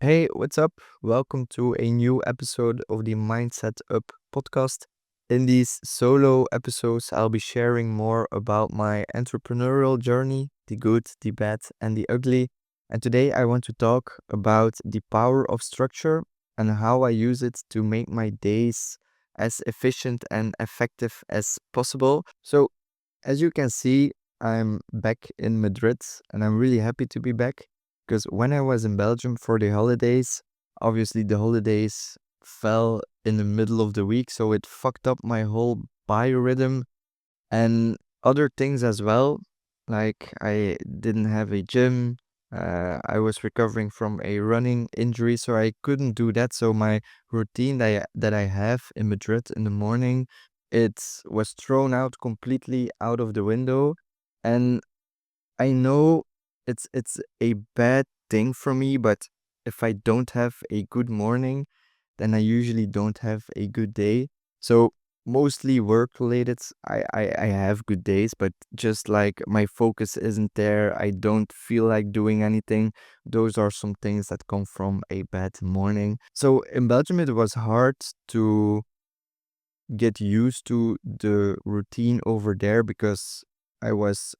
Hey, what's up? Welcome to a new episode of the Mindset Up podcast. In these solo episodes, I'll be sharing more about my entrepreneurial journey, the good, the bad, and the ugly. And today I want to talk about the power of structure and how I use it to make my days as efficient and effective as possible. So, as you can see, I'm back in Madrid and I'm really happy to be back because when I was in Belgium for the holidays, obviously the holidays fell in the middle of the week, so it fucked up my whole biorhythm and other things as well. Like I didn't have a gym. I was recovering from a running injury, so I couldn't do that. So my routine that I have in Madrid in the morning, it was thrown out completely out of the window. And I know it's a bad thing for me, but if I don't have a good morning, then I usually don't have a good day. So mostly work related, I have good days, but just like my focus isn't there, I don't feel like doing anything. Those are some things that come from a bad morning. So in Belgium, it was hard to get used to the routine over there because I was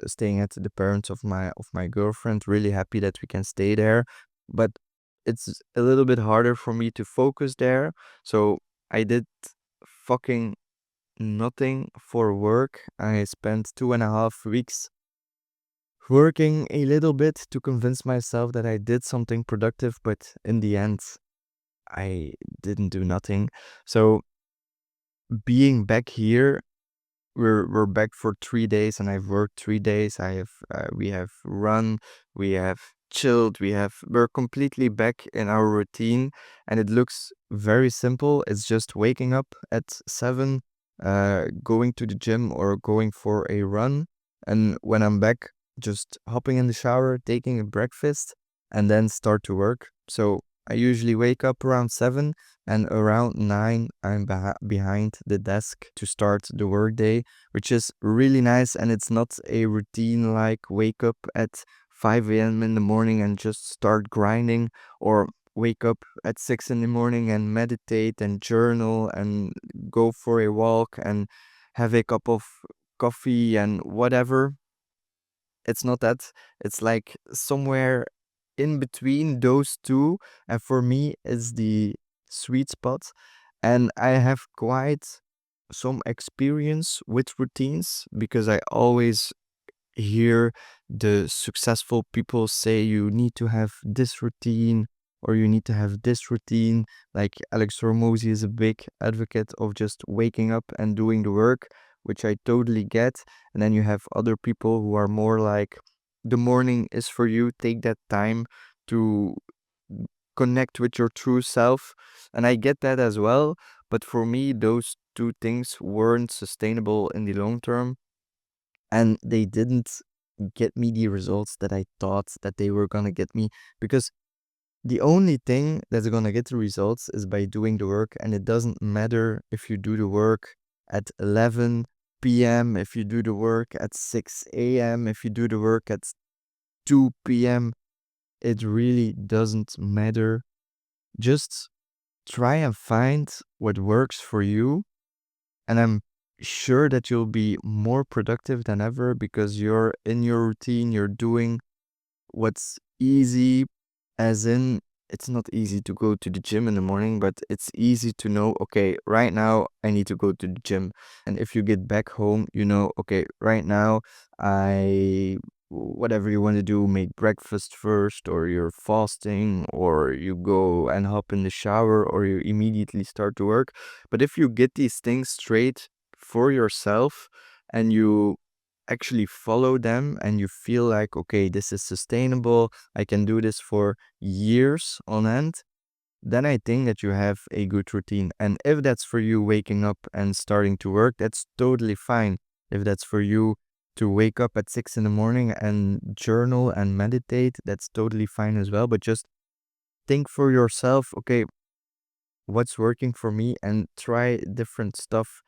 staying at the parents of my girlfriend. Really happy that we can stay there, but it's a little bit harder for me to focus there. So I did fucking nothing for work. I spent 2.5 weeks working a little bit to convince myself that I did something productive, but in the end, I didn't do nothing. So being back here, we're back for 3 days and I've worked 3 days. We have run, we have chilled, we're completely back in our routine and it looks very simple. It's just waking up at 7, going to the gym or going for a run. And when I'm back, just hopping in the shower, taking a breakfast, and then start to work. So I usually wake up around 7 and around 9 I'm behind the desk to start the workday, which is really nice. And it's not a routine like wake up at 5 a.m. in the morning and just start grinding, or wake up at 6 in the morning and meditate and journal and go for a walk and have a cup of coffee and whatever. It's not that. It's like somewhere in between those two. And for me, it's the sweet spot. And I have quite some experience with routines because I always hear the successful people say you need to have this routine or you need to have this routine. Like Alex Hormozy is a big advocate of just waking up and doing the work, which I totally get. And then you have other people who are more like the morning is for you. Take that time to connect with your true self. And I get that as well. But for me, those two things weren't sustainable in the long term and they didn't get me the results that I thought that they were gonna get me, because the only thing that's gonna get the results is by doing the work. And it doesn't matter if you do the work at 11 p.m., if you do the work at 6 a.m., if you do the work at 2 p.m., it really doesn't matter. Just try and find what works for you, and I'm sure that you'll be more productive than ever because you're in your routine, you're doing what's easy, as in it's not easy to go to the gym in the morning, but it's easy to know, okay, right now I need to go to the gym. And if you get back home, you know, okay, right now I whatever you want to do, make breakfast first, or you're fasting, or you go and hop in the shower, or you immediately start to work. But if you get these things straight for yourself and you actually follow them and you feel like, okay, this is sustainable, I can do this for years on end, then I think that you have a good routine. And if that's for you waking up and starting to work, that's totally fine. If that's for you to wake up at 6 in the morning and journal and meditate, that's totally fine as well. But just think for yourself, okay, what's working for me, and try different stuff.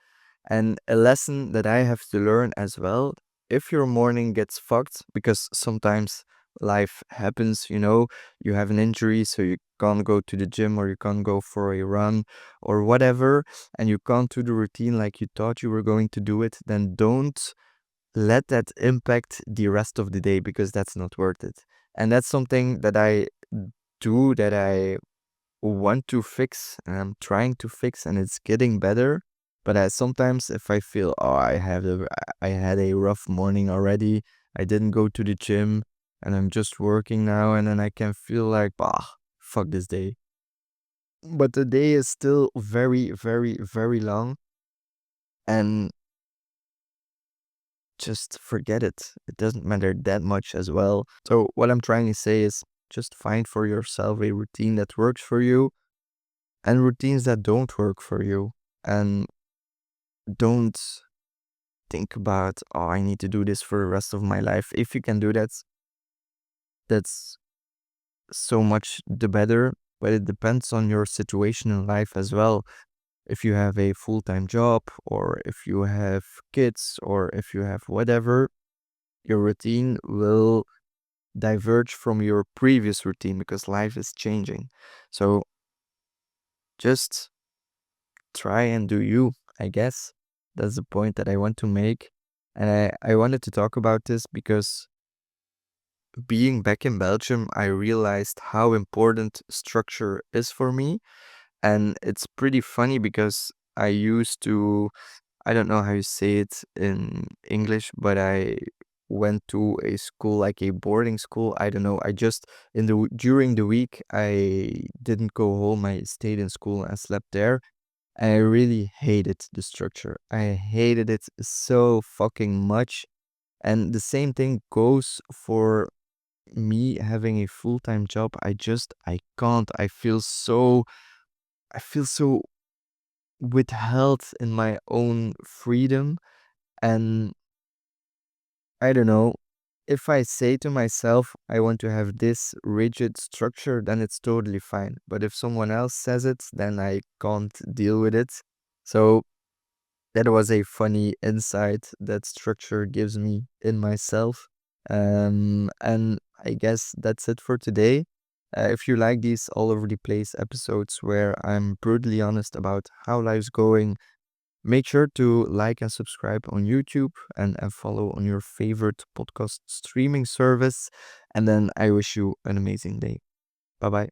And a lesson that I have to learn as well, if your morning gets fucked, because sometimes life happens, you have an injury, so you can't go to the gym or you can't go for a run or whatever, and you can't do the routine like you thought you were going to do it, then don't let that impact the rest of the day because that's not worth it. And that's something that I do, that I want to fix and I'm trying to fix, and it's getting better. But sometimes if I feel, oh, I had a rough morning already, I didn't go to the gym and I'm just working now, and then I can feel like, fuck this day. But the day is still very, very, very long, and just forget it. It doesn't matter that much as well. So what I'm trying to say is just find for yourself a routine that works for you and routines that don't work for you. And don't think about, oh, I need to do this for the rest of my life. If you can do that, that's so much the better. But it depends on your situation in life as well. If you have a full-time job, or if you have kids, or if you have whatever, your routine will diverge from your previous routine because life is changing. So just try and do you, I guess. That's the point that I want to make. And I wanted to talk about this because being back in Belgium, I realized how important structure is for me. And it's pretty funny because I used to, I don't know how you say it in English, but I went to a school, like a boarding school. I don't know. I just during the week I didn't go home. I stayed in school and slept there. I really hated the structure. I hated it so fucking much. And the same thing goes for me having a full-time job. I can't. I feel so withheld in my own freedom. And I don't know, if I say to myself, I want to have this rigid structure, then it's totally fine. But if someone else says it, then I can't deal with it. So that was a funny insight that structure gives me in myself. And I guess that's it for today. If you like these all over the place episodes where I'm brutally honest about how life's going, make sure to like and subscribe on YouTube, and follow on your favorite podcast streaming service. And then I wish you an amazing day. Bye bye.